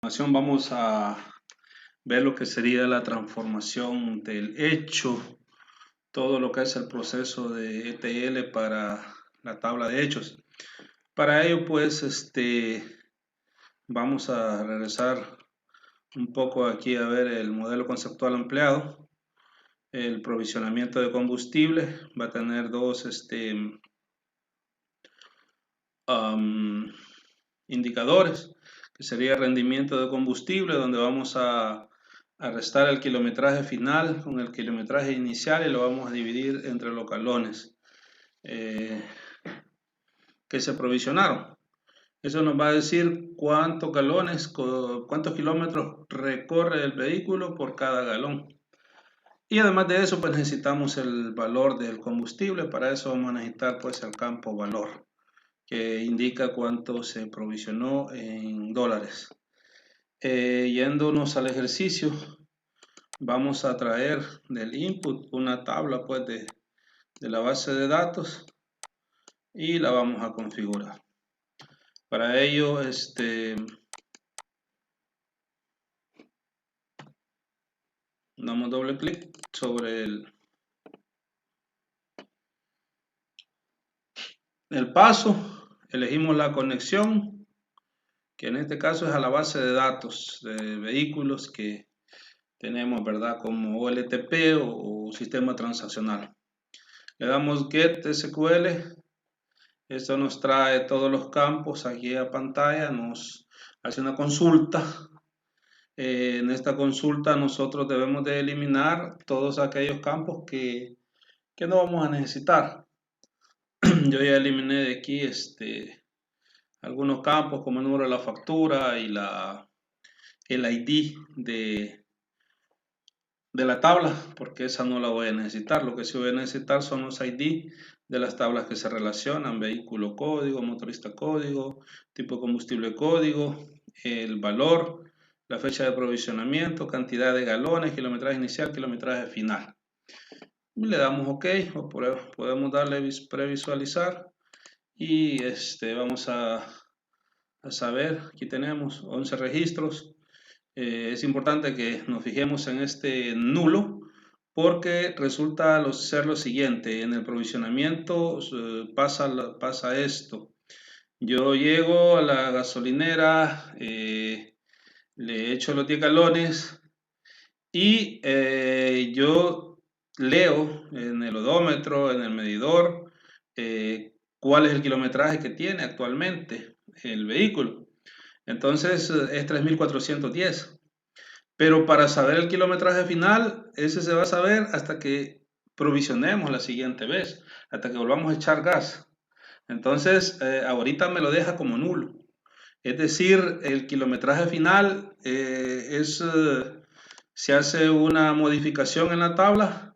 Vamos a ver lo que sería la transformación del hecho, todo lo que es el proceso de ETL para la tabla de hechos. Para ello, pues, vamos a regresar un poco aquí a ver el modelo conceptual empleado. El provisionamiento de combustible va a tener dos indicadores, que sería rendimiento de combustible, donde vamos a restar el kilometraje final con el kilometraje inicial y lo vamos a dividir entre los galones que se provisionaron. Eso nos va a decir cuántos galones, cuántos kilómetros recorre el vehículo por cada galón. Y además de eso, pues necesitamos el valor del combustible. Para eso vamos a necesitar pues el campo valor, que indica cuánto se provisionó en dólares. Yéndonos al ejercicio, vamos a traer del input una tabla pues de la base de datos y la vamos a configurar. Para ello, damos doble clic sobre el paso, elegimos la conexión, que en este caso es a la base de datos de vehículos que tenemos, ¿verdad? Como OLTP o sistema transaccional. Le damos Get SQL. Esto nos trae todos los campos aquí a pantalla, nos hace una consulta. En esta consulta nosotros debemos de eliminar todos aquellos campos que no vamos a necesitar. Yo ya eliminé de aquí algunos campos como el número de la factura y el ID de la tabla, porque esa no la voy a necesitar. Lo que sí voy a necesitar son los ID de las tablas que se relacionan: vehículo código, motorista código, tipo de combustible código, el valor, la fecha de aprovisionamiento, cantidad de galones, kilometraje inicial, kilometraje final. Y le damos OK, o podemos darle previsualizar y vamos a saber, aquí tenemos 11 registros. Es importante que nos fijemos en este nulo, porque resulta ser lo siguiente: en el provisionamiento pasa esto. Yo llego a la gasolinera, le echo los 10 galones y yo leo en el odómetro, en el medidor, cuál es el kilometraje que tiene actualmente el vehículo. Entonces es 3410. Pero para saber el kilometraje final, ese se va a saber hasta que provisionemos la siguiente vez, hasta que volvamos a echar gas. Entonces, ahorita me lo deja como nulo. Es decir, el kilometraje final se hace una modificación en la tabla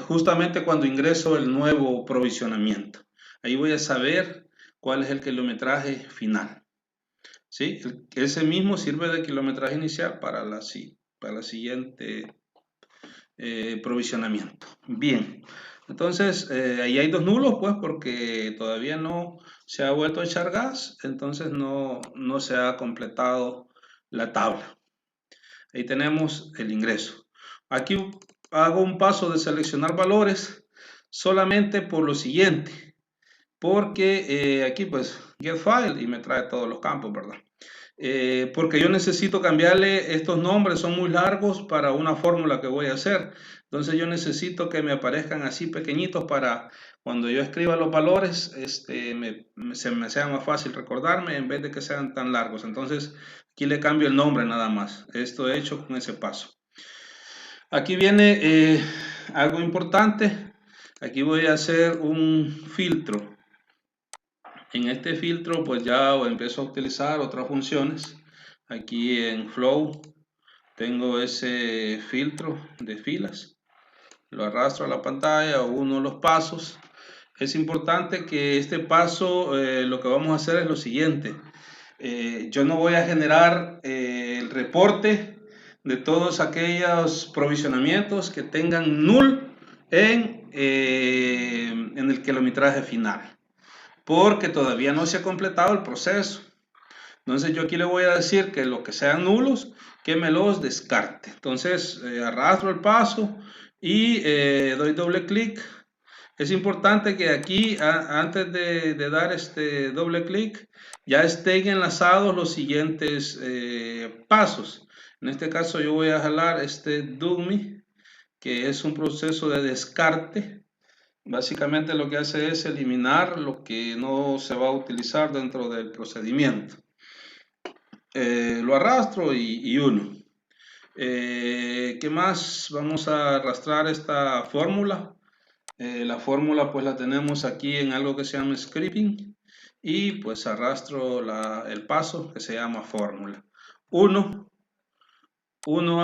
justamente cuando ingreso el nuevo provisionamiento. Ahí voy a saber cuál es el kilometraje final. ¿Sí? Ese mismo sirve de kilometraje inicial para la siguiente provisionamiento. Bien, entonces ahí hay dos nulos, pues, porque todavía no se ha vuelto a echar gas, entonces no se ha completado la tabla. Ahí tenemos el ingreso. Aquí hago un paso de seleccionar valores solamente por lo siguiente, porque aquí pues get file y me trae todos los campos, ¿verdad? Porque yo necesito cambiarle estos nombres, son muy largos para una fórmula que voy a hacer. Entonces yo necesito que me aparezcan así pequeñitos para cuando yo escriba los valores, se me sea más fácil recordarme en vez de que sean tan largos. Entonces aquí le cambio el nombre nada más. Esto he hecho con ese paso. Aquí viene algo importante. Aquí voy a hacer un filtro. En este filtro pues ya empiezo a utilizar otras funciones. Aquí en Flow tengo ese filtro de filas, lo arrastro a la pantalla, uno los pasos. Es importante que este paso lo que vamos a hacer es lo siguiente: yo no voy a generar el reporte de todos aquellos provisionamientos que tengan null en el kilometraje final, porque todavía no se ha completado el proceso. Entonces yo aquí le voy a decir que los que sean nulos, que me los descarte. Entonces arrastro el paso y doy doble clic. Es importante que aquí, antes de dar este doble clic, ya estén enlazados los siguientes pasos. En este caso yo voy a jalar este dummy, que es un proceso de descarte. Básicamente lo que hace es eliminar lo que no se va a utilizar dentro del procedimiento. Lo arrastro y uno. ¿Qué más? Vamos a arrastrar esta fórmula. La fórmula pues la tenemos aquí en algo que se llama scripting y pues arrastro el paso que se llama fórmula. Uno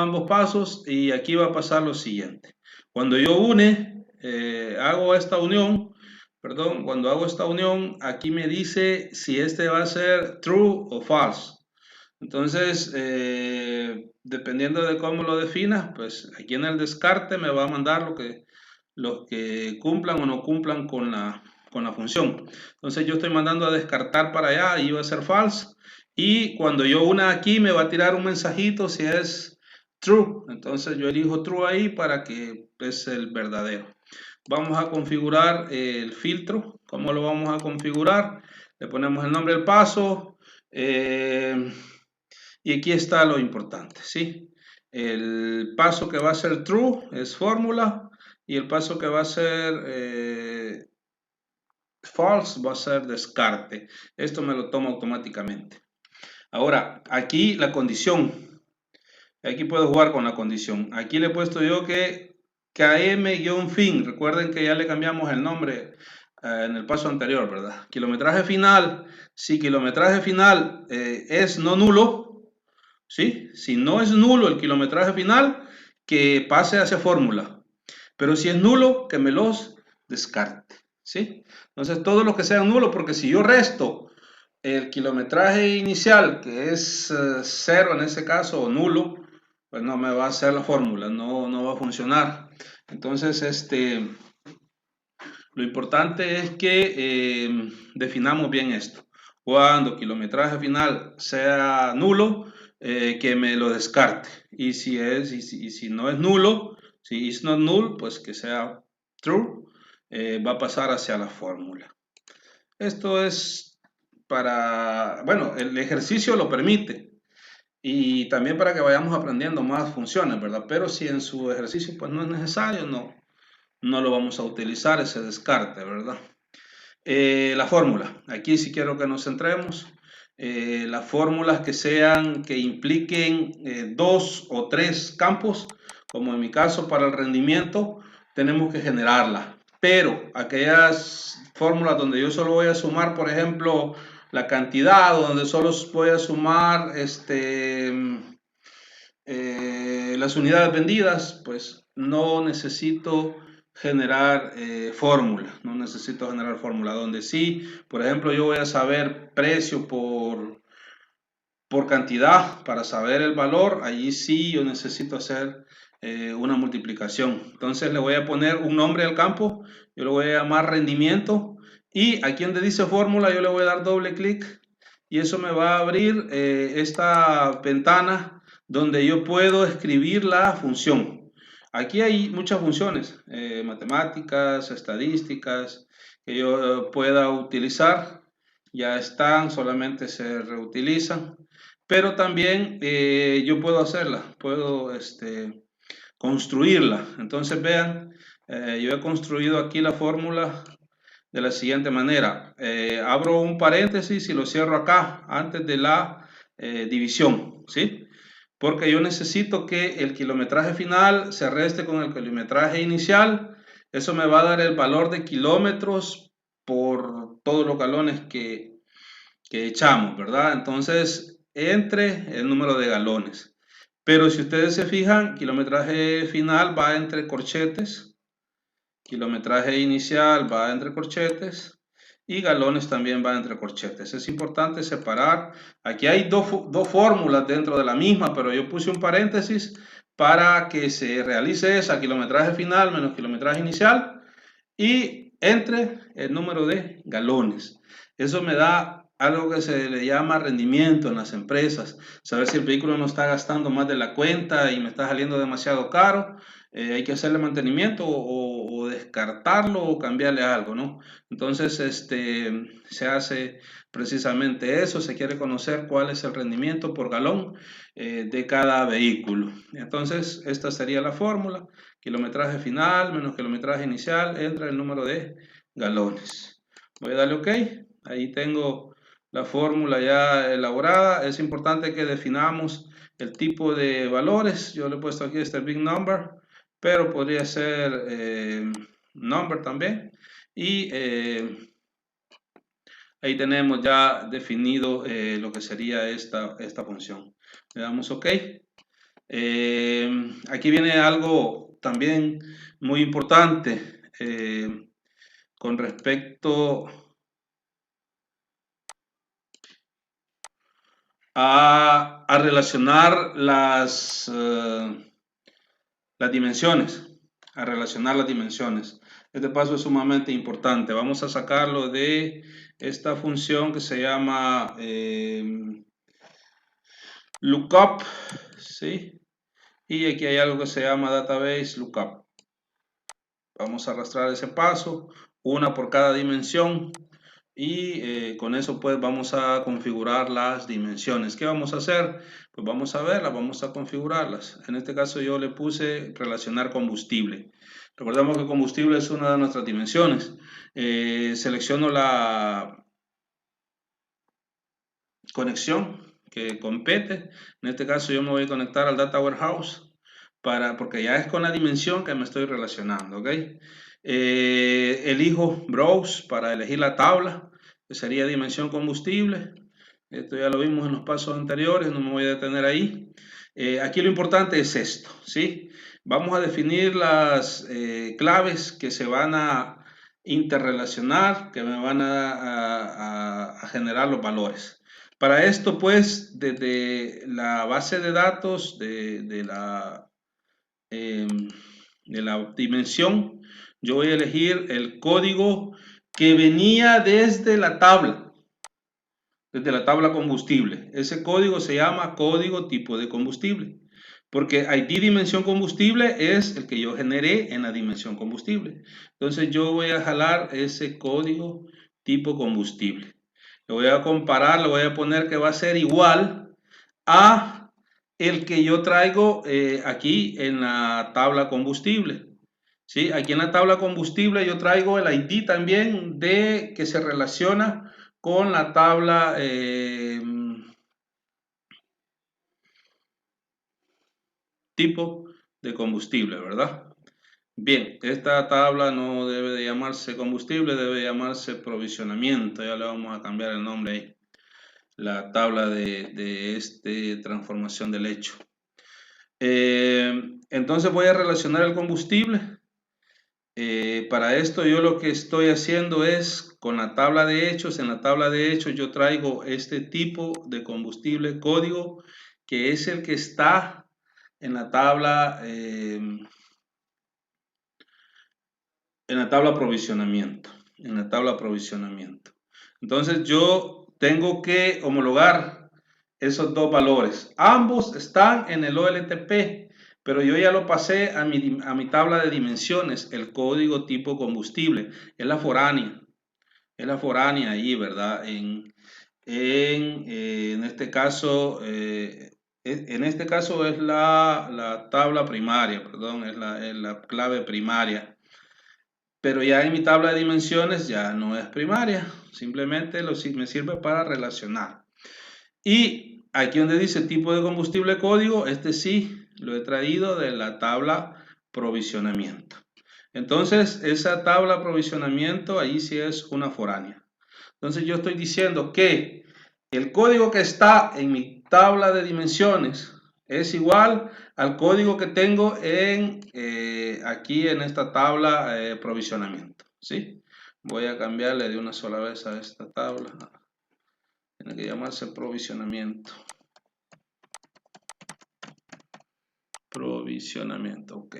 ambos pasos y aquí va a pasar lo siguiente. Cuando yo hago esta unión, perdón, cuando hago esta unión, aquí me dice si este va a ser true o false. Entonces, dependiendo de cómo lo definas, pues aquí en el descarte me va a mandar los que cumplan o no cumplan con la función. Entonces yo estoy mandando a descartar para allá y va a ser false. Y cuando yo una aquí me va a tirar un mensajito si es true. Entonces yo elijo true ahí para que es el verdadero. Vamos a configurar el filtro. ¿Cómo lo vamos a configurar? Le ponemos el nombre del paso. Y aquí está lo importante, ¿sí? El paso que va a ser true es fórmula y el paso que va a ser false va a ser descarte. Esto me lo toma automáticamente. Ahora, aquí la condición. Aquí puedo jugar con la condición. Aquí le he puesto yo que KM-fin. Recuerden que ya le cambiamos el nombre en el paso anterior, ¿verdad? Kilometraje final. Si kilometraje final es no nulo, ¿sí? Si no es nulo el kilometraje final, que pase hacia fórmula. Pero si es nulo, que me los descarte, ¿sí? Entonces, todo lo que sea nulo, porque si yo resto el kilometraje inicial, que es 0 en ese caso, o nulo, pues no me va a hacer la fórmula, no va a funcionar. Entonces, lo importante es que definamos bien esto. Cuando kilometraje final sea nulo, que me lo descarte. Y si no es nulo, si is not null, pues que sea true, va a pasar hacia la fórmula. Esto es bueno, el ejercicio lo permite y también para que vayamos aprendiendo más funciones, ¿verdad? Pero si en su ejercicio pues no es necesario, no lo vamos a utilizar ese descarte, ¿verdad? La fórmula, aquí sí quiero que nos centremos. Las fórmulas que impliquen 2 o 3 campos, como en mi caso para el rendimiento, tenemos que generarlas. Pero aquellas fórmulas donde yo solo voy a sumar, por ejemplo, la cantidad, donde solo voy a sumar las unidades vendidas, pues no necesito generar fórmula, no necesito generar fórmula, donde sí, por ejemplo, yo voy a saber precio por cantidad para saber el valor, allí sí yo necesito hacer una multiplicación. Entonces le voy a poner un nombre al campo, yo lo voy a llamar rendimiento y aquí donde dice fórmula yo le voy a dar doble clic y eso me va a abrir esta ventana donde yo puedo escribir la función. Aquí hay muchas funciones, matemáticas, estadísticas, que yo pueda utilizar. Ya están, solamente se reutilizan. Pero también yo puedo hacerla, puedo construirla. Entonces vean, yo he construido aquí la fórmula de la siguiente manera. Abro un paréntesis y lo cierro acá antes de la división, ¿sí? Porque yo necesito que el kilometraje final se reste con el kilometraje inicial. Eso me va a dar el valor de kilómetros por todos los galones que echamos, ¿verdad? Entonces, entre el número de galones. Pero si ustedes se fijan, kilometraje final va entre corchetes, kilometraje inicial va entre corchetes y galones también va entre corchetes. Es importante separar. Aquí hay dos fórmulas dentro de la misma, pero yo puse un paréntesis para que se realice esa, kilometraje final menos kilometraje inicial y entre el número de galones. Eso me da algo que se le llama rendimiento en las empresas, saber si el vehículo no está gastando más de la cuenta y me está saliendo demasiado caro, hay que hacerle mantenimiento o descartarlo o cambiarle algo, ¿no? Entonces, se hace precisamente eso, se quiere conocer cuál es el rendimiento por galón de cada vehículo. Entonces, esta sería la fórmula, kilometraje final menos kilometraje inicial, entra el número de galones. Voy a darle OK, ahí tengo la fórmula ya elaborada. Es importante que definamos el tipo de valores. Yo le he puesto aquí este big number, pero podría ser number también. Y ahí tenemos ya definido lo que sería esta función. Le damos OK. Aquí viene algo también muy importante con respecto a relacionar las dimensiones, a relacionar las dimensiones. Este paso es sumamente importante. Vamos a sacarlo de esta función que se llama lookup, ¿sí? Y aquí hay algo que se llama database lookup. Vamos a arrastrar ese paso, una por cada dimensión. Y con eso pues vamos a configurar las dimensiones. ¿Qué vamos a hacer? Pues vamos a verlas, vamos a configurarlas. En este caso yo le puse relacionar combustible. Recordemos que combustible es una de nuestras dimensiones. Selecciono la conexión que compete. En este caso yo me voy a conectar al Data Warehouse porque ya es con la dimensión que me estoy relacionando. ¿Okay? Elijo Browse para elegir la tabla, que sería dimensión combustible. Esto ya lo vimos en los pasos anteriores, no me voy a detener ahí. Aquí lo importante es esto, ¿sí? Vamos a definir las claves que se van a interrelacionar, que me van a generar los valores. Para esto, pues, desde la base de datos de la dimensión, yo voy a elegir el código que venía desde la tabla combustible. Ese código se llama código tipo de combustible, porque ID dimensión combustible es el que yo generé en la dimensión combustible. Entonces yo voy a jalar ese código tipo combustible. Lo voy a comparar, lo voy a poner que va a ser igual a el que yo traigo aquí en la tabla combustible. ¿Sí? Aquí en la tabla combustible yo traigo el ID también de que se relaciona con la tabla tipo de combustible, ¿verdad? Bien, esta tabla no debe de llamarse combustible, debe llamarse provisionamiento. Ya le vamos a cambiar el nombre ahí. La tabla de transformación del hecho. Entonces voy a relacionar el combustible. Para esto yo lo que estoy haciendo es con la tabla de hechos. En la tabla de hechos yo traigo este tipo de combustible código que es el que está en la tabla aprovisionamiento. En la tabla aprovisionamiento. Entonces yo tengo que homologar esos dos valores. Ambos están en el OLTP, pero yo ya lo pasé a mi tabla de dimensiones, el código tipo combustible. Es la foránea. Es la foránea ahí, ¿verdad? En este caso, es la tabla primaria, perdón, es la clave primaria. Pero ya en mi tabla de dimensiones ya no es primaria, simplemente me sirve para relacionar. Y aquí donde dice tipo de combustible código, este sí lo he traído de la tabla provisionamiento. Entonces, esa tabla aprovisionamiento ahí sí es una foránea. Entonces yo estoy diciendo que el código que está en mi tabla de dimensiones es igual al código que tengo aquí en esta tabla provisionamiento. ¿Sí? Voy a cambiarle de una sola vez a esta tabla. Tiene que llamarse provisionamiento. Provisionamiento, ok.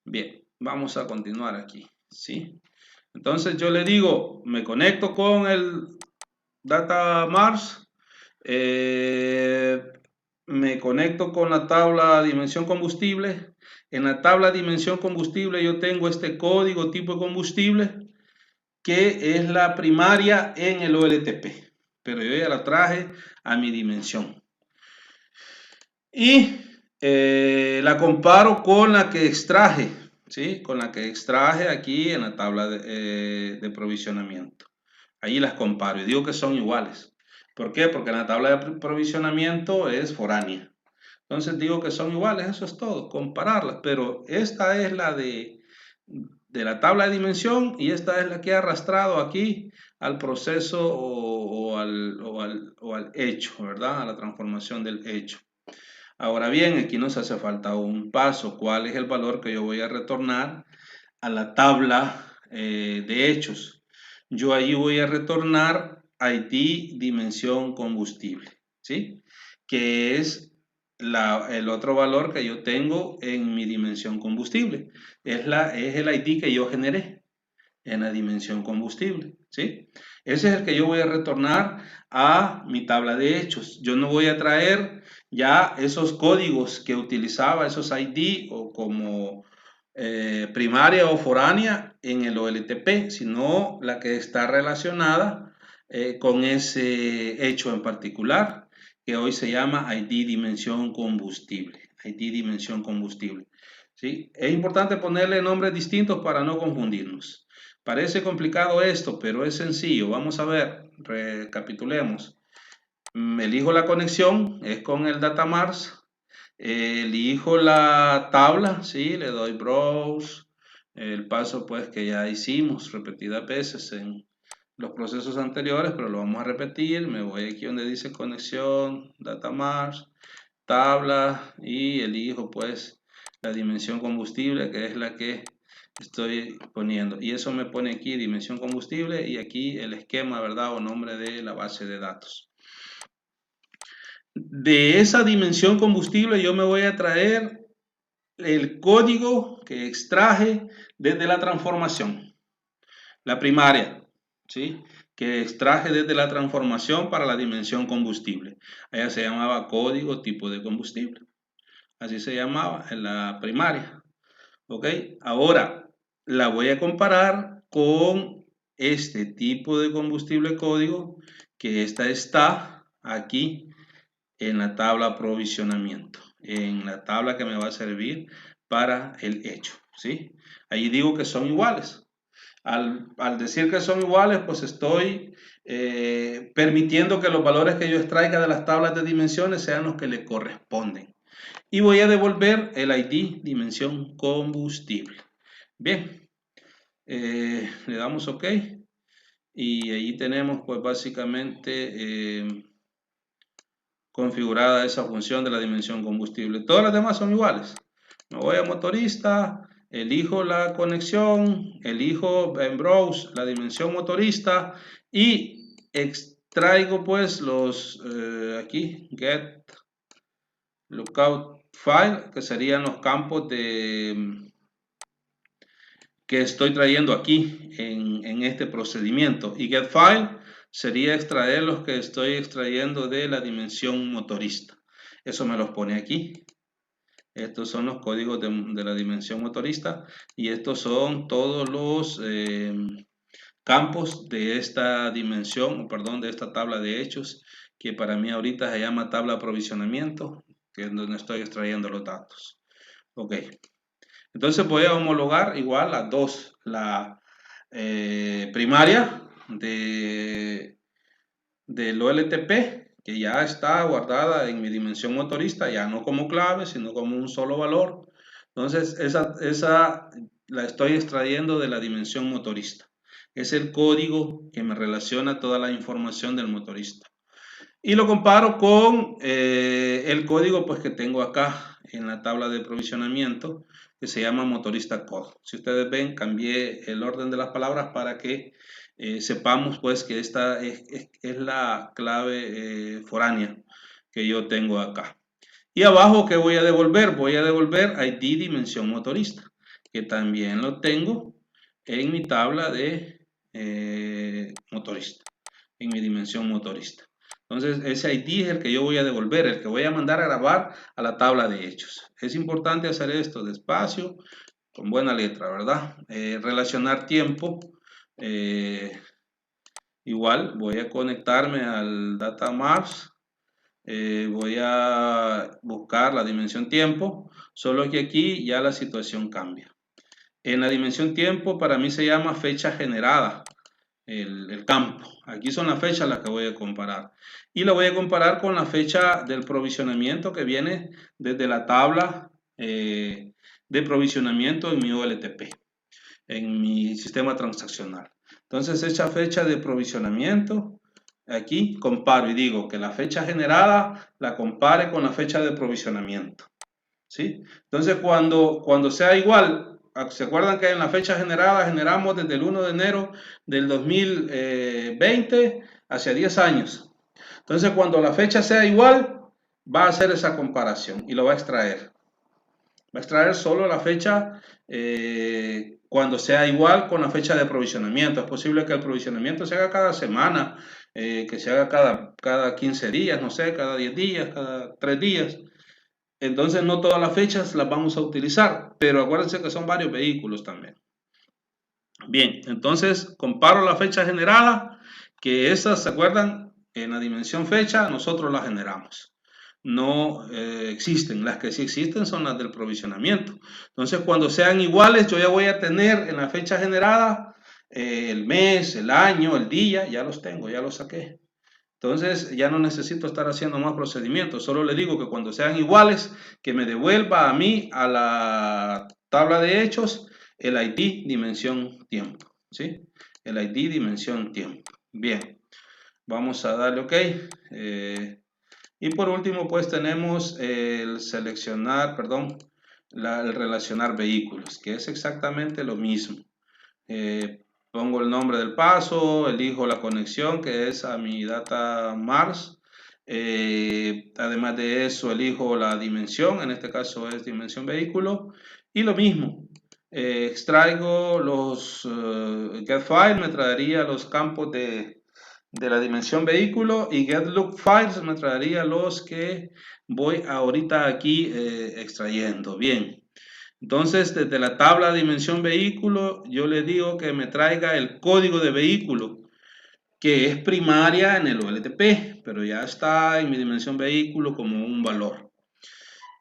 Bien, vamos a continuar aquí. ¿Sí? Entonces yo le digo, me conecto con el Data Mars, me conecto con la tabla dimensión combustible. En la tabla dimensión combustible yo tengo este código tipo de combustible que es la primaria en el OLTP, pero yo ya la traje a mi dimensión. Y la comparo con la que extraje, ¿sí? Con la que extraje aquí en la tabla de provisionamiento. Ahí las comparo y digo que son iguales. ¿Por qué? Porque en la tabla de provisionamiento es foránea. Entonces digo que son iguales, eso es todo, compararlas. Pero esta es la de la tabla de dimensión y esta es la que he arrastrado aquí al proceso o al hecho, ¿verdad? A la transformación del hecho. Ahora bien, aquí nos hace falta un paso. ¿Cuál es el valor que yo voy a retornar a la tabla de hechos? Yo ahí voy a retornar ID dimensión combustible, ¿sí? Que es el otro valor que yo tengo en mi dimensión combustible. Es el ID que yo generé en la dimensión combustible, ¿sí? Ese es el que yo voy a retornar a mi tabla de hechos. Yo no voy a traer ya esos códigos que utilizaba, esos ID o como primaria o foránea en el OLTP, sino la que está relacionada con ese hecho en particular, que hoy se llama ID dimensión combustible. ID dimensión combustible. ¿Sí? Es importante ponerle nombres distintos para no confundirnos. Parece complicado esto, pero es sencillo. Vamos a ver, recapitulemos. Elijo la conexión, es con el Datamars. Elijo la tabla, ¿sí? Le doy Browse. El paso pues que ya hicimos repetidas veces en los procesos anteriores, pero lo vamos a repetir. Me voy aquí donde dice conexión, Datamars, tabla y elijo pues la dimensión combustible, que es la que estoy poniendo, y eso me pone aquí dimensión combustible y aquí el esquema, ¿verdad? O nombre de la base de datos. De esa dimensión combustible yo me voy a traer el código que extraje desde la transformación, la primaria, ¿sí? Que extraje desde la transformación para la dimensión combustible. Allá se llamaba código tipo de combustible. Así se llamaba en la primaria. ¿Ok? Ahora la voy a comparar con este tipo de combustible código que esta está aquí en la tabla aprovisionamiento, en la tabla que me va a servir para el hecho, ¿sí? Ahí digo que son iguales. Al decir que son iguales, pues estoy permitiendo que los valores que yo extraiga de las tablas de dimensiones sean los que le corresponden. Y voy a devolver el ID dimensión combustible. Bien, le damos OK y ahí tenemos pues básicamente configurada esa función de la dimensión combustible. Todas las demás son iguales. Me voy a motorista, elijo la conexión, elijo en browse la dimensión motorista y extraigo pues los aquí get lookout file, que serían los campos que estoy trayendo aquí en este procedimiento, y get file sería extraer los que estoy extrayendo de la dimensión motorista. Eso me los pone aquí. Estos son los códigos de la dimensión motorista y estos son todos los campos de esta dimensión, perdón, de esta tabla de hechos, que para mí ahorita se llama tabla de aprovisionamiento, que es donde estoy extrayendo los datos. Ok. Entonces voy a homologar igual las dos, la primaria del OLTP, que ya está guardada en mi dimensión motorista, ya no como clave, sino como un solo valor. Entonces esa la estoy extrayendo de la dimensión motorista. Es el código que me relaciona toda la información del motorista. Y lo comparo con el código pues, que tengo acá en la tabla de provisionamiento, que se llama motorista code. Si ustedes ven, cambié el orden de las palabras para que sepamos pues que esta es la clave foránea que yo tengo acá. Y abajo, ¿qué voy a devolver? Voy a devolver ID dimensión motorista, que también lo tengo en mi tabla de motorista. en mi dimensión motorista. Entonces, ese ID es el que yo voy a devolver, el que voy a mandar a grabar a la tabla de hechos. Es importante hacer esto despacio, con buena letra, ¿verdad? Relacionar tiempo. Igual, voy a conectarme al Data Maps. Voy a buscar la dimensión tiempo, solo que aquí ya la situación cambia. En la dimensión tiempo, para mí se llama fecha generada. El campo. Aquí son las fechas las que voy a comparar. Y la voy a comparar con la fecha del provisionamiento que viene desde la tabla de provisionamiento en mi OLTP, en mi sistema transaccional. Entonces, esa fecha de provisionamiento, aquí comparo y digo que la fecha generada la compare con la fecha de provisionamiento. ¿Sí? Entonces, cuando sea igual, ¿se acuerdan que en la fecha generada generamos desde el 1 de enero del 2020 hacia 10 años? Entonces, cuando la fecha sea igual, va a hacer esa comparación y lo va a extraer. Va a extraer solo la fecha cuando sea igual con la fecha de provisionamiento. Es posible que el provisionamiento se haga cada semana, que se haga cada 15 días, no sé, cada 10 días, cada 3 días. Entonces no todas las fechas las vamos a utilizar, pero acuérdense que son varios vehículos también. Bien, entonces comparo la fecha generada, que esas, ¿se acuerdan? En la dimensión fecha nosotros las generamos. No existen, las que sí existen son las del provisionamiento. Entonces cuando sean iguales yo ya voy a tener en la fecha generada el mes, el año, el día, ya los tengo, ya los saqué. Entonces ya no necesito estar haciendo más procedimientos, solo le digo que cuando sean iguales, que me devuelva a mí a la tabla de hechos el ID dimensión tiempo, ¿sí? El ID dimensión tiempo. Bien, vamos a darle OK. Y por último, pues tenemos el seleccionar, perdón, el relacionar vehículos, que es exactamente lo mismo. Pongo el nombre del paso, elijo la conexión que es a mi data Mars. Además de eso, elijo la dimensión, en este caso es dimensión vehículo. Y lo mismo, extraigo los getFile, me traería los campos de la dimensión vehículo, y getLookFiles me traería los que voy ahorita aquí extrayendo. Bien. Entonces, desde la tabla de dimensión vehículo, yo le digo que me traiga el código de vehículo, que es primaria en el OLTP, pero ya está en mi dimensión vehículo como un valor.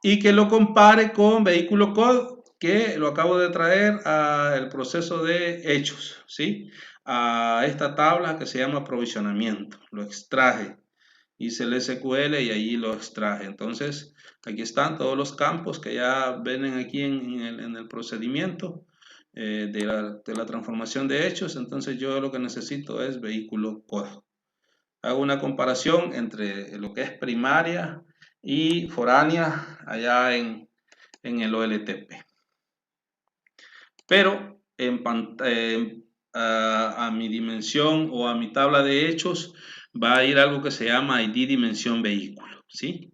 Y que lo compare con vehículo code, que lo acabo de traer al proceso de hechos, ¿sí? A esta tabla que se llama provisionamiento. Lo extraje. Hice el SQL y allí lo extraje. Entonces, aquí están todos los campos que ya ven aquí en el procedimiento de la transformación de hechos. Entonces, yo lo que necesito es vehículo code. Hago una comparación entre lo que es primaria y foránea allá en el OLTP. Pero a mi dimensión o a mi tabla de hechos va a ir algo que se llama ID dimensión vehículo, ¿sí?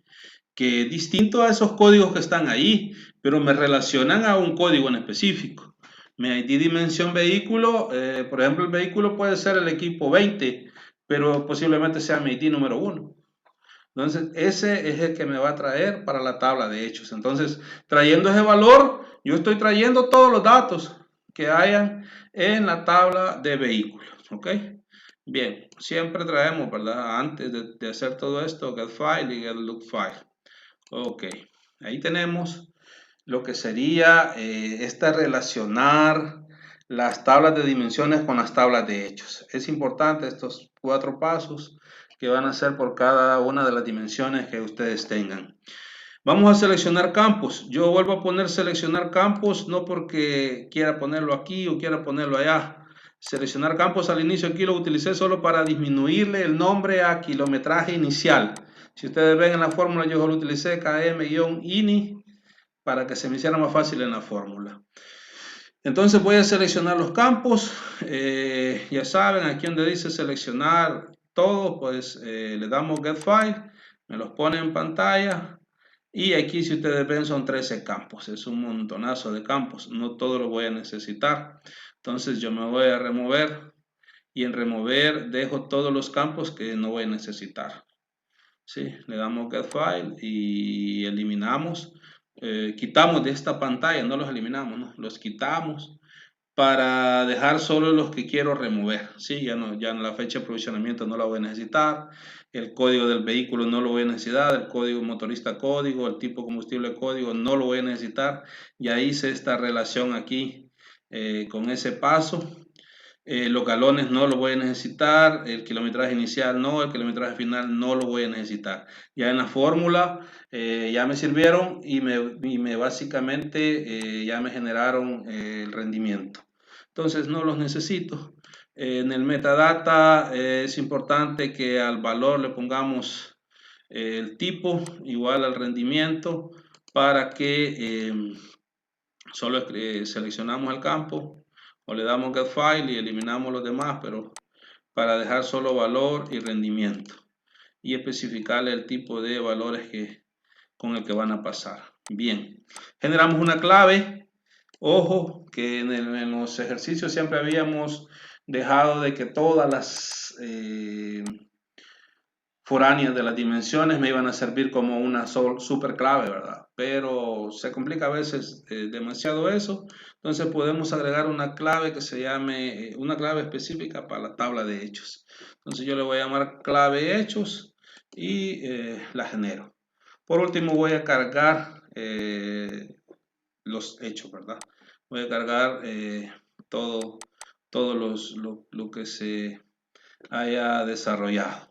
Que es distinto a esos códigos que están ahí, pero me relacionan a un código en específico. Mi ID dimensión vehículo, por ejemplo, el vehículo puede ser el equipo 20, pero posiblemente sea mi ID número 1. Entonces, ese es el que me va a traer para la tabla de hechos. Entonces, trayendo ese valor, yo estoy trayendo todos los datos que hayan en la tabla de vehículos, ¿ok? Bien, siempre traemos, ¿verdad? Antes de hacer todo esto, getFile y getLookFile. Ok, ahí tenemos lo que sería relacionar las tablas de dimensiones con las tablas de hechos. Es importante estos 4 pasos que van a ser por cada una de las dimensiones que ustedes tengan. Vamos a seleccionar campos. Yo vuelvo a poner seleccionar campos, no porque quiera ponerlo aquí o quiera ponerlo allá. Seleccionar campos al inicio aquí lo utilicé solo para disminuirle el nombre a kilometraje inicial. Si ustedes ven en la fórmula, yo solo utilicé km-ini para que se me hiciera más fácil en la fórmula. Entonces voy a seleccionar los campos. Ya saben, aquí donde dice seleccionar todo, pues le damos get file, me los pone en pantalla. Y aquí, si ustedes ven, son 13 campos. Es un montonazo de campos. No todo lo voy a necesitar. Entonces yo me voy a remover y en remover dejo todos los campos que no voy a necesitar. ¿Sí? Le damos Get File y eliminamos, quitamos de esta pantalla, no los eliminamos, ¿no? Los quitamos para dejar solo los que quiero remover. ¿Sí? Ya en la fecha de provisionamiento no la voy a necesitar, el código del vehículo no lo voy a necesitar, el código motorista código, el tipo combustible código no lo voy a necesitar. Ya hice esta relación aquí con ese paso. Los galones no lo voy a necesitar, el kilometraje inicial no, el kilometraje final no lo voy a necesitar. Ya en la fórmula ya me sirvieron y me básicamente ya me generaron el rendimiento. Entonces no los necesito. En el metadata es importante que al valor le pongamos el tipo igual al rendimiento para que solo seleccionamos el campo o le damos Get File y eliminamos los demás, pero para dejar solo valor y rendimiento y especificarle el tipo de valores con el que van a pasar. Bien, generamos una clave. Ojo que en los ejercicios siempre habíamos dejado de que todas las foráneas de las dimensiones me iban a servir como una super clave, ¿verdad? Pero se complica a veces demasiado eso, entonces podemos agregar una clave que se llame, una clave específica para la tabla de hechos. Entonces yo le voy a llamar clave hechos y la genero. Por último voy a cargar los hechos, ¿verdad? Voy a cargar todo lo que se haya desarrollado.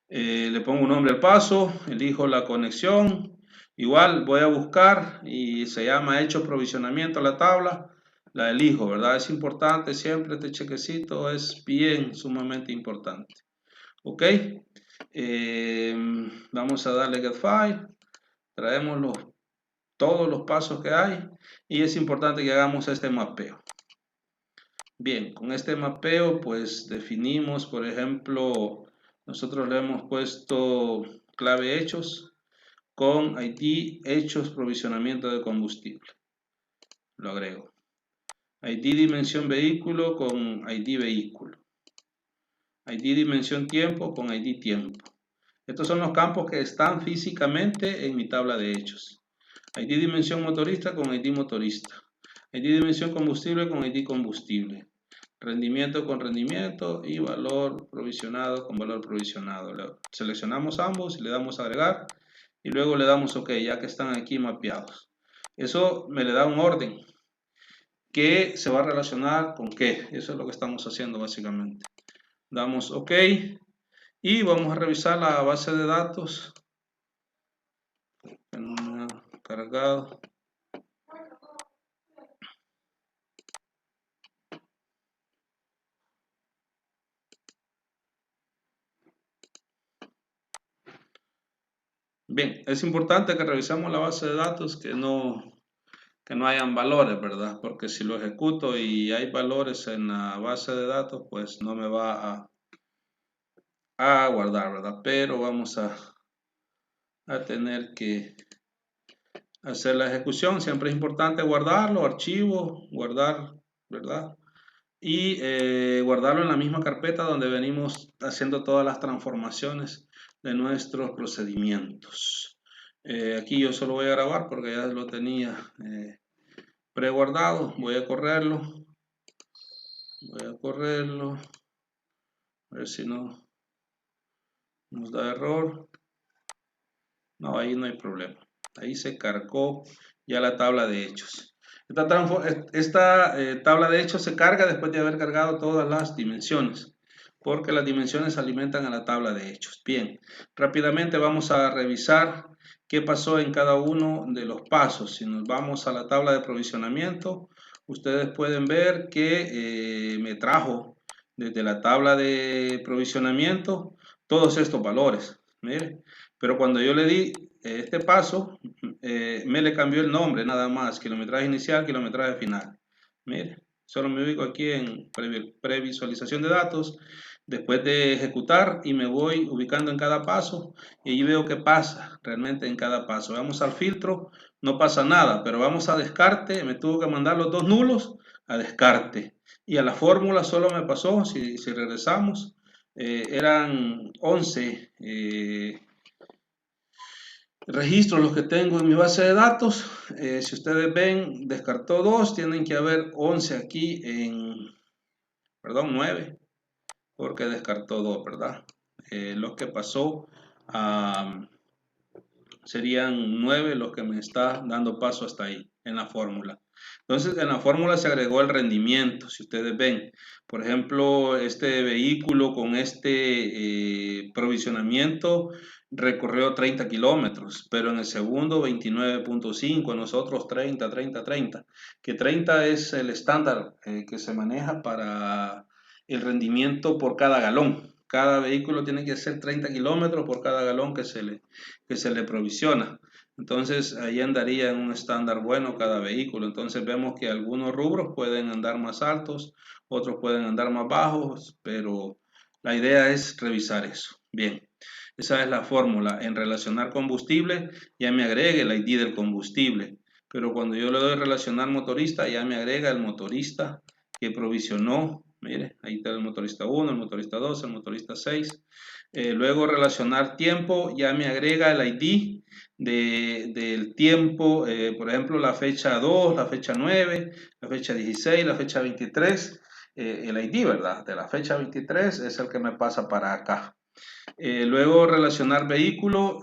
Le pongo un nombre al paso, elijo la conexión, igual voy a buscar y se llama hecho provisionamiento a la tabla, la elijo, ¿verdad? Es importante siempre este chequecito, es bien sumamente importante. Ok, vamos a darle Get File, traemos todos los pasos que hay y es importante que hagamos este mapeo. Bien, con este mapeo pues definimos, por ejemplo, nosotros le hemos puesto clave hechos con ID hechos provisionamiento de combustible. Lo agrego. ID dimensión vehículo con ID vehículo. ID dimensión tiempo con ID tiempo. Estos son los campos que están físicamente en mi tabla de hechos. ID dimensión motorista con ID motorista. ID dimensión combustible con ID combustible. Rendimiento con rendimiento y valor provisionado con valor provisionado. Seleccionamos ambos y le damos a agregar y luego le damos OK, ya que están aquí mapeados. Eso me le da un orden que se va a relacionar con qué. Eso es lo que estamos haciendo básicamente. Damos OK y vamos a revisar la base de datos. Cargado. Bien, es importante que revisemos la base de datos, que no hayan valores, ¿verdad? Porque si lo ejecuto y hay valores en la base de datos, pues no me va a guardar, ¿verdad? Pero vamos a tener que hacer la ejecución. Siempre es importante guardarlo, archivo, guardar, ¿verdad? Y guardarlo en la misma carpeta donde venimos haciendo todas las transformaciones de nuestros procedimientos. Aquí yo solo voy a grabar porque ya lo tenía preguardado. Voy a correrlo. A ver si no nos da error. No, ahí no hay problema. Ahí se cargó ya la tabla de hechos. Esta tabla de hechos se carga después de haber cargado todas las dimensiones, porque las dimensiones alimentan a la tabla de hechos. Bien, rápidamente vamos a revisar qué pasó en cada uno de los pasos. Si nos vamos a la tabla de provisionamiento, ustedes pueden ver que me trajo desde la tabla de provisionamiento todos estos valores. Miren, pero cuando yo le di este paso, me le cambió el nombre nada más, kilometraje inicial, kilometraje final. Mire, solo me ubico aquí en previsualización de datos después de ejecutar y me voy ubicando en cada paso y allí veo qué pasa realmente en cada paso. Vamos al filtro, no pasa nada, pero vamos a descarte, me tuvo que mandar los dos nulos a descarte y a la fórmula solo me pasó, si regresamos, eran 11 registros los que tengo en mi base de datos. Si ustedes ven, descartó 2, tienen que haber 11 aquí perdón, 9, porque descartó 2, ¿verdad? Los que pasó serían 9 los que me está dando paso hasta ahí en la fórmula. Entonces en la fórmula se agregó el rendimiento, si ustedes ven, por ejemplo, este vehículo con este provisionamiento recorrió 30 kilómetros, pero en el segundo 29.5, nosotros 30, que 30 es el estándar que se maneja para el rendimiento por cada galón. Cada vehículo tiene que hacer 30 kilómetros por cada galón que se le provisiona. Entonces ahí andaría en un estándar bueno cada vehículo. Entonces vemos que algunos rubros pueden andar más altos, otros pueden andar más bajos, pero la idea es revisar eso. Bien, esa es la fórmula. En relacionar combustible ya me agrega el ID del combustible, pero cuando yo le doy relacionar motorista ya me agrega el motorista que provisionó. Mire, ahí está el motorista 1, el motorista 2, el motorista 6. Luego relacionar tiempo, ya me agrega el ID del tiempo, por ejemplo, la fecha 2, la fecha 9, la fecha 16, la fecha 23. El ID, ¿verdad? De la fecha 23 es el que me pasa para acá. Luego relacionar vehículo,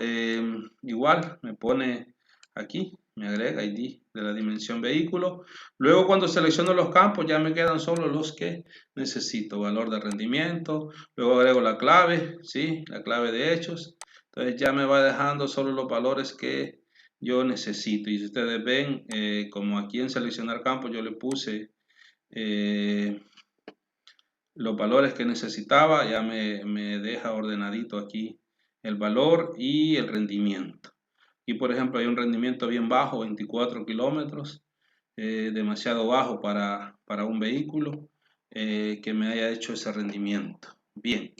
igual me pone aquí, me agrega ID de la dimensión vehículo. Luego cuando selecciono los campos ya me quedan solo los que necesito, valor de rendimiento. Luego agrego la clave, ¿sí? La clave de hechos. Entonces ya me va dejando solo los valores que yo necesito. Y si ustedes ven, como aquí en seleccionar campos yo le puse los valores que necesitaba, ya me deja ordenadito aquí el valor y el rendimiento. Y por ejemplo hay un rendimiento bien bajo, 24 kilómetros, demasiado bajo para un vehículo que me haya hecho ese rendimiento. Bien,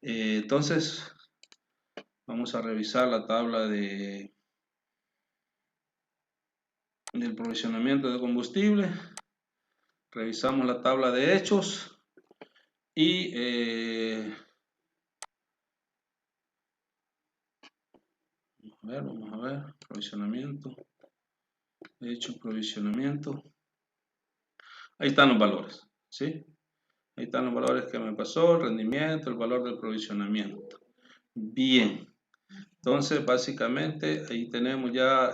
entonces vamos a revisar la tabla del provisionamiento de combustible. Revisamos la tabla de hechos y vamos a ver, provisionamiento, hecho provisionamiento. Ahí están los valores, ¿sí? Ahí están los valores que me pasó, el rendimiento, el valor del provisionamiento. Bien, entonces básicamente ahí tenemos ya